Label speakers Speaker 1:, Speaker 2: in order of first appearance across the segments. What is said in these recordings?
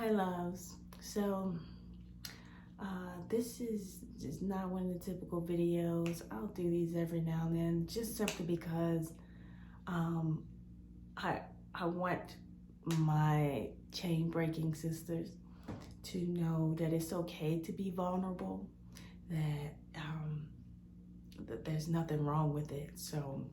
Speaker 1: Hi loves. So this is just not one of the typical videos. I'll do these every now and then just simply because um, I want my chain breaking sisters to know that it's okay to be vulnerable, that there's nothing wrong with it. So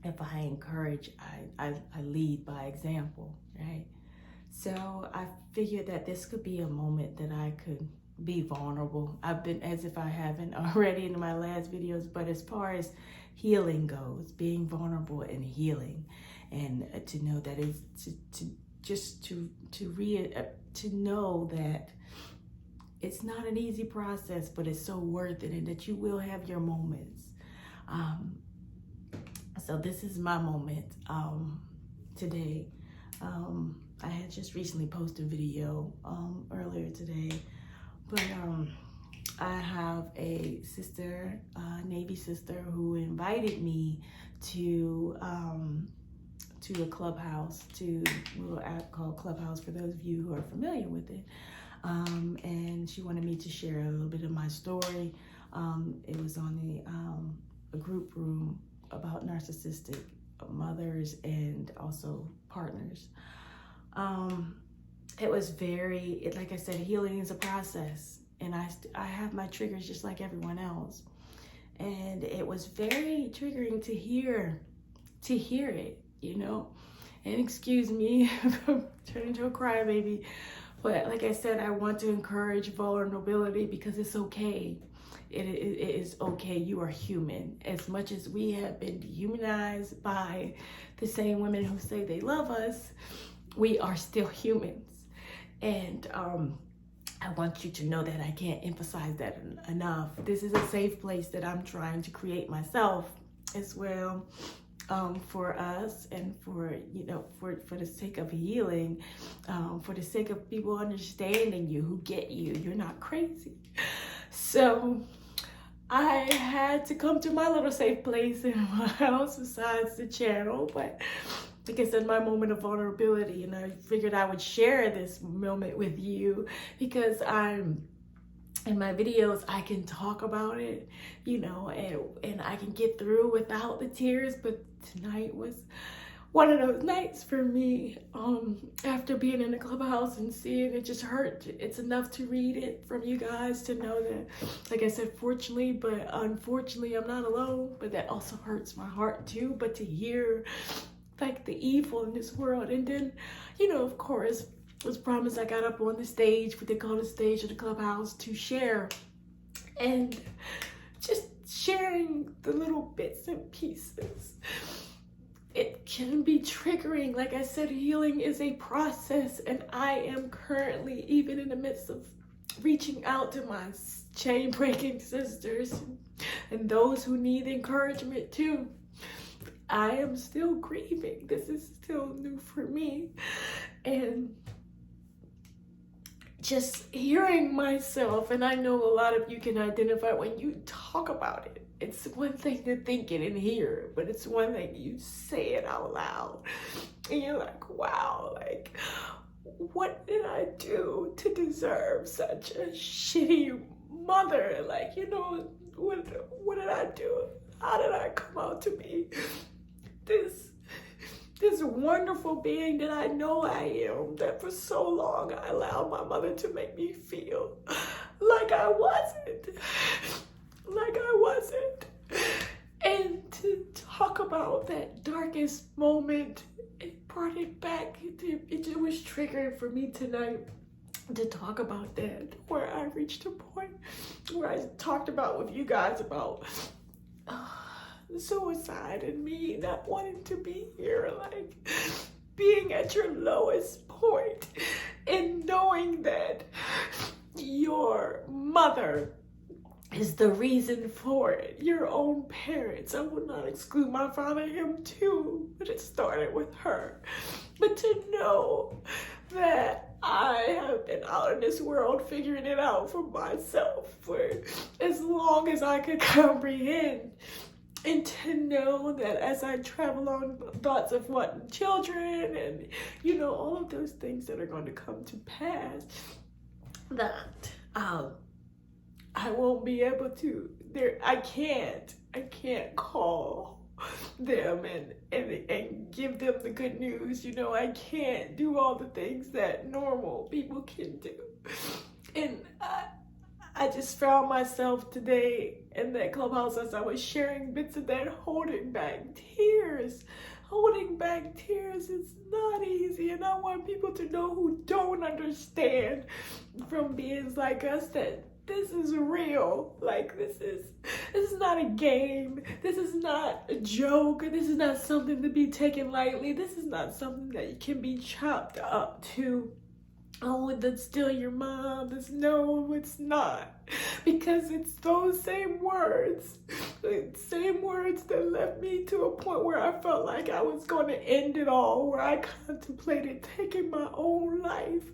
Speaker 1: if I encourage, I lead by example, right? So I figured that this could be a moment that I could be vulnerable. I've been, as if I haven't already in my last videos, but as far as healing goes, being vulnerable and healing, and to know that it's to know that it's not an easy process, but it's so worth it, and that you will have your moments. So this is my moment today. I had just recently posted a video earlier today, but I have a sister, Navy sister, who invited me to a clubhouse, to a little app called Clubhouse, for those of you who are familiar with it. And she wanted me to share a little bit of my story. It was on a group room about narcissistic mothers and also partners. It was like I said, healing is a process, and I have my triggers just like everyone else. And it was very triggering to hear it, you know. And excuse me for turning into a crybaby, but like I said, I want to encourage vulnerability because it's okay. It is okay. You are human. As much as we have been dehumanized by the same women who say they love us, we are still humans. And I want you to know that. I can't emphasize that enough. This is a safe place that I'm trying to create myself as well, for us, and for the sake of healing, for the sake of people understanding you, who get you. You're not crazy. So I had to come to my little safe place in my house besides the channel, but like I said, my moment of vulnerability, and I figured I would share this moment with you because in my videos, I can talk about it, and I can get through without the tears. But tonight was one of those nights for me. After being in the clubhouse and seeing it just hurt. It's enough to read it from you guys to know that, like I said, fortunately, but unfortunately, I'm not alone. But that also hurts my heart too. But to hear like the evil in this world, and then, of course, as promised, I got up on the stage, what they call the stage of the clubhouse, to share, and just sharing the little bits and pieces. It can be triggering. Like I said, healing is a process, and I am currently, even in the midst of reaching out to my chain breaking sisters and those who need encouragement too. I am still grieving. This is still new for me. And just hearing myself, and I know a lot of you can identify when you talk about it. It's one thing to think it and hear it, but it's one thing you say it out loud. And you're like, wow, like, what did I do to deserve such a shitty mother? Like, what did I do? How did I come out to be this wonderful being that I know I am, that for so long I allowed my mother to make me feel like I wasn't. And to talk about that darkest moment, it brought it back. It was triggering for me tonight to talk about that, where I reached a point where I talked about with you guys about suicide and me not wanting to be here, like being at your lowest point and knowing that your mother is the reason for it. Your own parents. I will not exclude my father, him too, but it started with her. But to know that I have been out in this world figuring it out for myself for as long as I could comprehend, And to know that as I travel on thoughts of wanting children and, all of those things that are going to come to pass, that I won't be able to, I can't call them and give them the good news. I can't do all the things that normal people can do. And I just found myself today in that clubhouse as I was sharing bits of that, holding back tears. Holding back tears is not easy, and I want people to know who don't understand from beings like us that this is real. Like, this is not a game. This is not a joke. This is not something to be taken lightly. This is not something that can be chopped up to, oh, that's still your mom. No, it's not. Because it's those same words that led me to a point where I felt like I was going to end it all, where I contemplated taking my own life.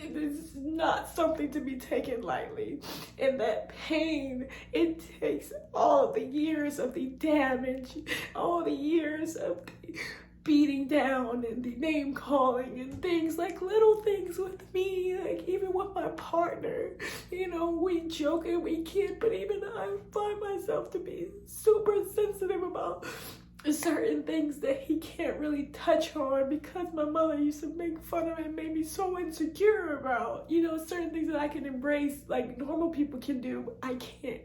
Speaker 1: It is not something to be taken lightly. And that pain, it takes all the years of the damage, all the years of the beating down and the name calling and things, like little things with me, like even with my partner, we joke and we kid, but even I find myself to be super sensitive about certain things that he can't really touch on, because my mother used to make fun of it and made me so insecure about, certain things that I can embrace, like normal people can do, I can't.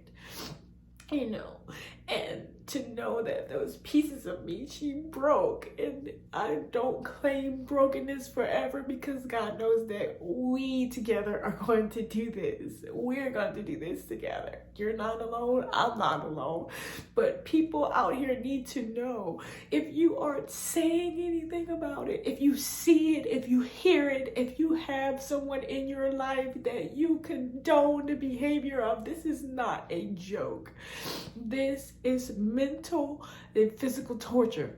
Speaker 1: And to know that those pieces of me, she broke, and I don't claim brokenness forever, because God knows that we together are going to do this. We're going to do this together. You're not alone. I'm not alone. But people out here need to know, if you aren't saying anything about it, if you see it, if you hear it, if you have someone in your life that you condone the behavior of, this is not a joke. This is mental and physical torture.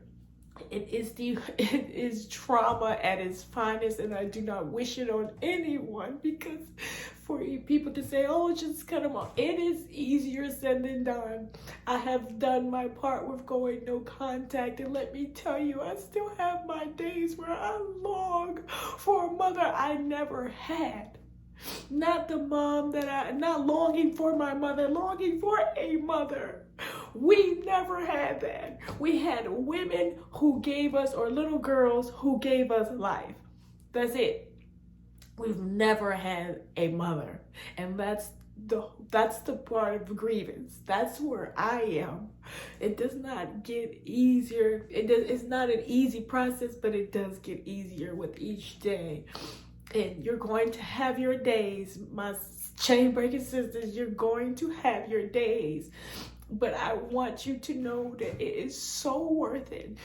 Speaker 1: It is trauma at its finest, and I do not wish it on anyone, because for people to say, oh, just cut them off, it is easier said than done. I have done my part with going no contact, and let me tell you, I still have my days where I long for a mother I never had. Not the mom not longing for my mother, longing for a mother. We never had that. We had women who gave us, or little girls who gave us life. That's it. We've never had a mother. And that's the part of grievance. That's where I am. It does not get easier. It's not an easy process, but it does get easier with each day. And you're going to have your days, my chain breaking sisters, you're going to have your days. But I want you to know that it is so worth it.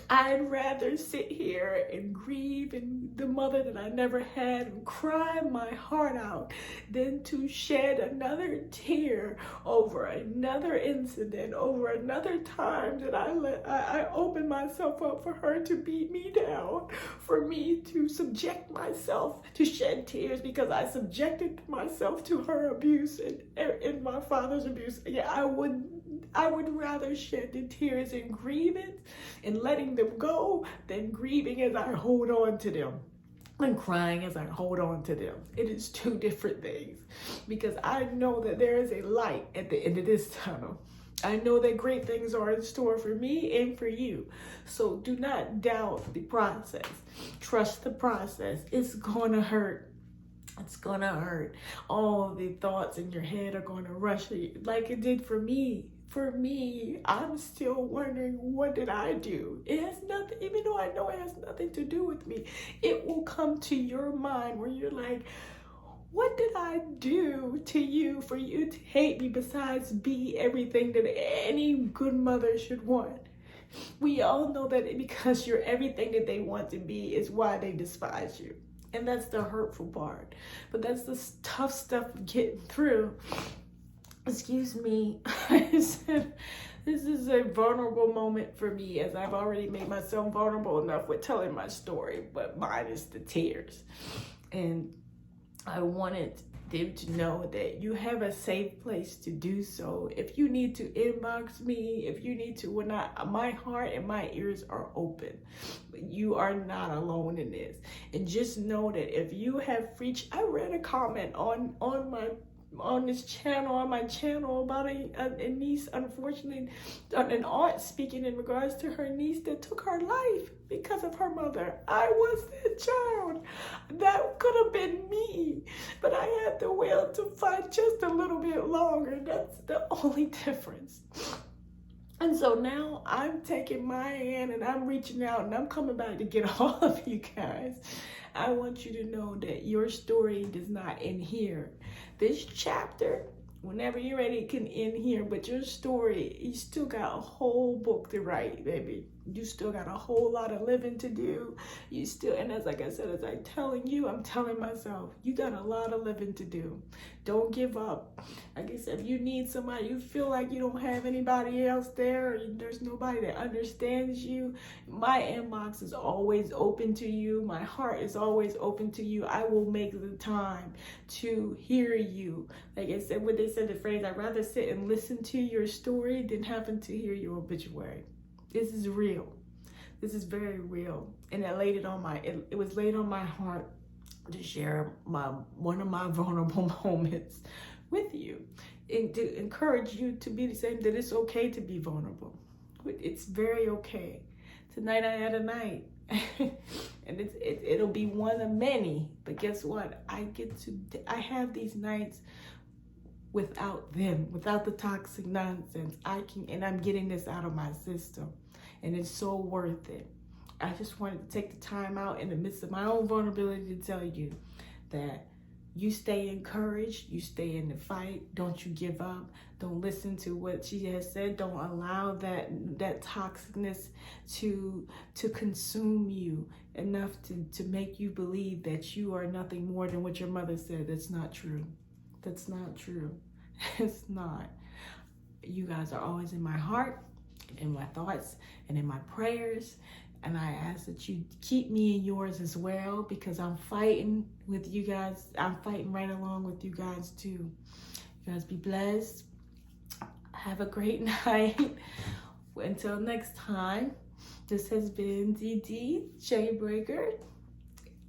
Speaker 1: I'd rather sit here and grieve and the mother that I never had and cry my heart out than to shed another tear over another incident, over another time that I opened myself up for her to beat me down, for me to subject myself to shed tears because I subjected myself to her abuse and my father's abuse. Yeah, I would rather shed the tears in grievance and letting them go than grieving as I hold on to them and crying as I hold on to them. It is two different things, because I know that there is a light at the end of this tunnel. I know that great things are in store for me and for you. So do not doubt the process. Trust the process. It's going to hurt. It's going to hurt. All the thoughts in your head are going to rush you like it did for me. For me, I'm still wondering, what did I do? It has nothing, even though I know it has nothing to do with me, it will come to your mind where you're like, what did I do to you for you to hate me besides be everything that any good mother should want? We all know that because you're everything that they want to be is why they despise you. And that's the hurtful part. But that's the tough stuff of getting through. Excuse me, I said this is a vulnerable moment for me, as I've already made myself vulnerable enough with telling my story, but mine is the tears. And I wanted them to know that you have a safe place to do so. If you need to inbox me, if you need to, my heart and my ears are open. You are not alone in this. And just know that if you have reached, I read a comment on this channel, on my channel, about a niece, unfortunately, an aunt speaking in regards to her niece that took her life because of her mother. I was that child. That could have been me, but I had the will to fight just a little bit longer. That's the only difference. And so now I'm taking my hand and I'm reaching out and I'm coming back to get all of you guys. I want you to know that your story does not end here. This chapter, whenever you're ready, it can end here. But your story, you still got a whole book to write, baby. You still got a whole lot of living to do. You still, and as like I said, as I'm telling you, I'm telling myself, you got a lot of living to do. Don't give up. Like I said, if you need somebody, you feel like you don't have anybody else there, or there's nobody that understands you, my inbox is always open to you. My heart is always open to you. I will make the time to hear you. Like I said, when they said the phrase, I'd rather sit and listen to your story than having to hear your obituary. This is real. This is very real. And it was laid on my heart to share one of my vulnerable moments with you, and to encourage you to be the same, that it's okay to be vulnerable. It's very okay. Tonight I had a night, and it'll be one of many, but guess what? I have these nights without them, without the toxic nonsense. I'm getting this out of my system, and it's so worth it. I just wanted to take the time out in the midst of my own vulnerability to tell you that you stay encouraged, you stay in the fight, don't you give up, don't listen to what she has said, don't allow that toxicness to consume you enough to make you believe that you are nothing more than what your mother said. That's not true. That's not true. It's not. You guys are always in my heart, in my thoughts, and in my prayers. And I ask that you keep me in yours as well, because I'm fighting with you guys. I'm fighting right along with you guys too. You guys be blessed. Have a great night. Until next time, this has been DD Chainbreaker.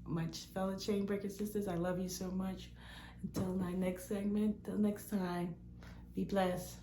Speaker 1: My fellow Chainbreaker sisters, I love you so much. Until my next segment, till next time, be blessed.